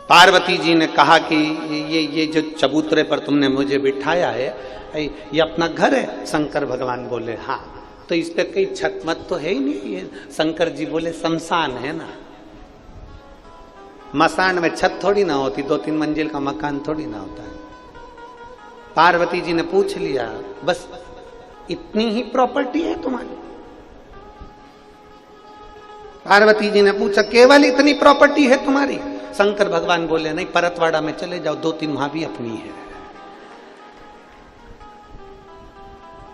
पार्वती जी ने कहा कि ये जो चबूतरे पर तुमने मुझे बिठाया है ये अपना घर है? शंकर भगवान बोले हाँ। तो इस पे कहीं छत मत तो है ही नहीं। ये शंकर जी बोले शमशान है ना, मसान में छत थोड़ी ना होती, 2-3 मंजिल का मकान थोड़ी ना होता है। पार्वती जी ने पूछ लिया, बस इतनी ही प्रॉपर्टी है तुम्हारी? पार्वती जी ने पूछा, केवल इतनी प्रॉपर्टी है तुम्हारी? शंकर भगवान बोले नहीं, परतवाड़ा में चले जाओ, 2-3 वहां भी अपनी है।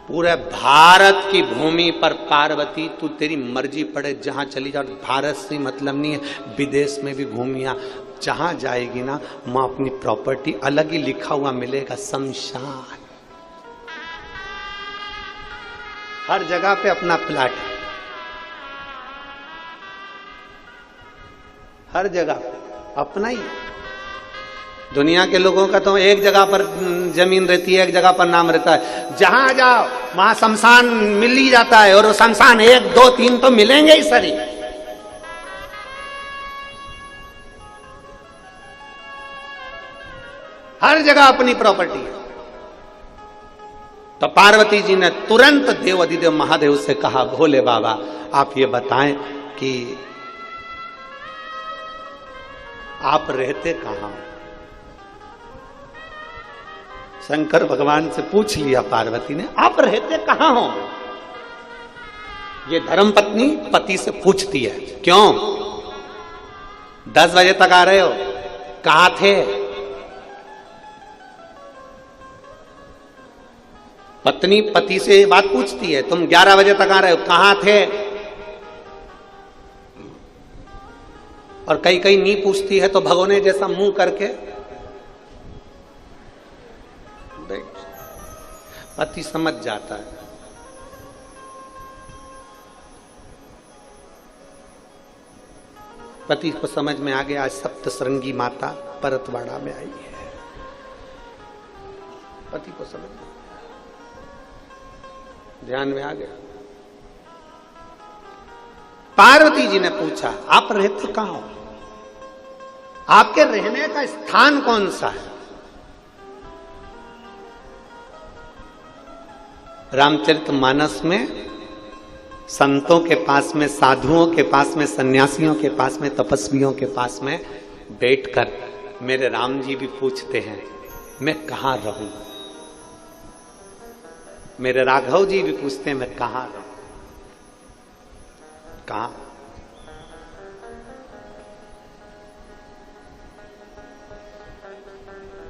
पूरे भारत की भूमि पर पार्वती तू तेरी मर्जी पड़े जहां चली जाओ, भारत से मतलब नहीं है, विदेश में भी घूमिया, जहां जाएगी ना मां अपनी प्रॉपर्टी अलग ही लिखा हुआ मिलेगा, शमशान। हर जगह पे अपना प्लाट है, हर जगह अपना ही। दुनिया के लोगों का तो एक जगह पर जमीन रहती है, एक जगह पर नाम रहता है, जहां जाओ वहां शमशान मिल ही जाता है, और शमशान 1, 2, 3 तो मिलेंगे ही सरी। हर जगह अपनी प्रॉपर्टी है। तो पार्वती जी ने तुरंत देव अधिदेव महादेव से कहा, भोले बाबा आप ये बताएं कि आप रहते कहां? शंकर भगवान से पूछ लिया पार्वती ने, आप रहते कहां हो? ये धर्मपत्नी पति से पूछती है, क्यों 10 बजे तक आ रहे हो, कहां थे? पत्नी पति से ये बात पूछती है, तुम 11 बजे तक आ रहे हो, कहां थे? और कई कई नहीं पूछती है तो भगोने जैसा मुंह करके पति समझ जाता है। पति को समझ में आ गया, आज सप्तश्रृंगी माता परतवाड़ा में आई है। पति को समझ में ध्यान में आ गया। पार्वती जी ने पूछा, आप रहते कहां हो? आपके रहने का स्थान कौन सा है? रामचरितमानस में संतों के पास में, साधुओं के पास में, सन्यासियों के पास में, तपस्वियों के पास में बैठकर मेरे राम जी भी पूछते हैं मैं कहां रहूं। मेरे राघव जी भी पूछते हैं मैं कहां रहूं, कहां।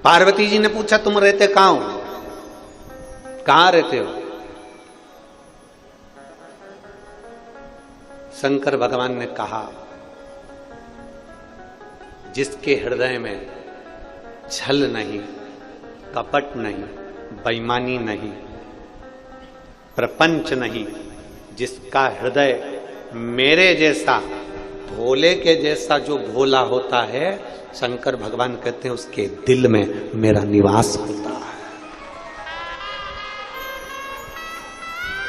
पार्वती जी ने पूछा, तुम रहते कहां हो, कहां रहते हो? शंकर भगवान ने कहा, जिसके हृदय में छल नहीं, कपट नहीं, बेईमानी नहीं, प्रपंच नहीं, जिसका हृदय मेरे जैसा, भोले के जैसा जो भोला होता है, शंकर भगवान कहते हैं उसके दिल में मेरा निवास होता है,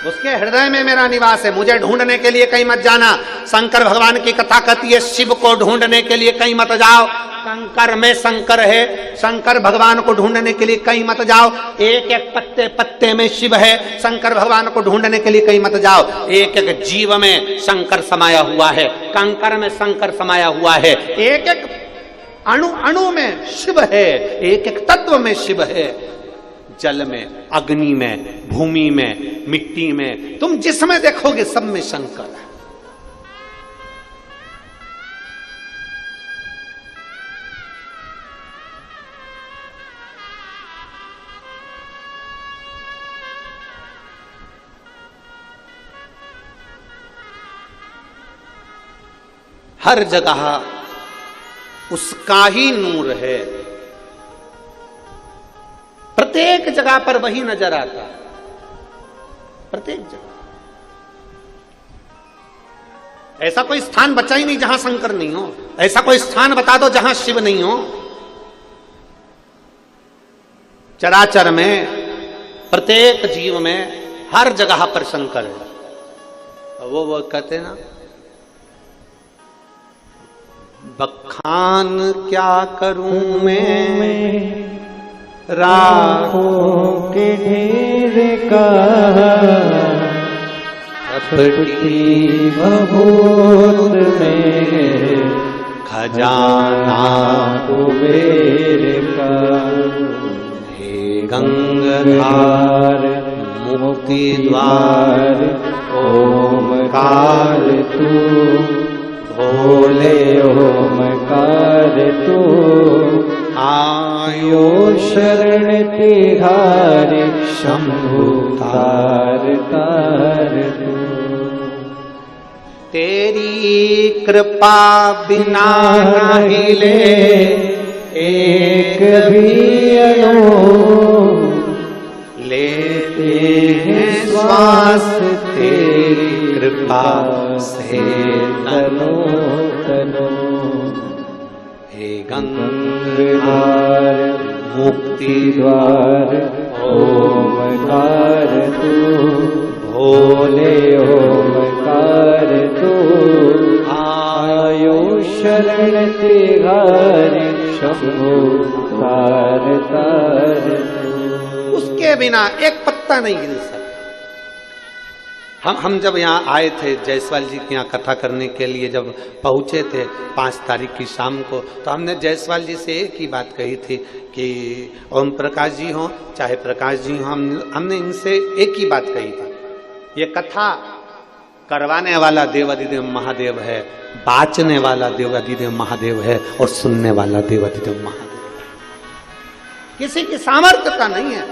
उसके हृदय में मेरा निवास है। मुझे ढूंढने के लिए कहीं मत जाना। शंकर भगवान की कथा कहती है, शिव को ढूंढने के लिए कहीं मत जाओ, कंकर में शंकर है। शंकर भगवान को ढूंढने के लिए कहीं मत जाओ, एक एक पत्ते पत्ते में शिव है। शंकर भगवान को ढूंढने के लिए कहीं मत जाओ, एक एक जीव में शंकर समाया हुआ है, कंकर में शंकर समाया हुआ है, एक एक अणु अणु में शिव है, एक एक तत्व में शिव है। जल में, अग्नि में, भूमि में, मिट्टी में, तुम जिसमें देखोगे सब में शंकर है। हर जगह उसका ही नूर है, प्रत्येक जगह पर वही नजर आता है, प्रत्येक जगह। ऐसा कोई स्थान बचा ही नहीं जहां शंकर नहीं हो, ऐसा कोई स्थान बता दो जहां शिव नहीं हो। चराचर में, प्रत्येक जीव में, हर जगह पर शंकर है। वो कहते ना, बखान क्या करूं मैं राखों के ढेर का, कपटी भभूत में खजाना कुबेर का। हे गंगाधार मुक्ति द्वार ओमकार तू, भोले ओमकार तू। आयो शरण तिहारी शंभु तार तार तू। तेरी कृपा बिना नहीं ले एक भी अणु, लेते हैं श्वास तेरी कृपा से तनो तनो। हे गंगाधार मुक्ति द्वार ओमकार तू, भोले ओमकार तू। आयो शरण तिहारी शंभु तार तार तू। उसके बिना एक पत्ता नहीं गिर सकता। हम जब यहाँ आए थे जायसवाल जी के यहाँ कथा करने के लिए, जब पहुँचे थे 5 तारीख की शाम को, तो हमने जायसवाल जी से एक ही बात कही थी कि ओम प्रकाश जी हो चाहे प्रकाश जी हो, हमने इनसे एक ही बात कही था, ये कथा करवाने वाला देवादिदेव महादेव है, बाचने वाला देवादिदेव महादेव है और सुनने वाला देवादिदेव महादेव। किसी की सामर्थ्यता नहीं है।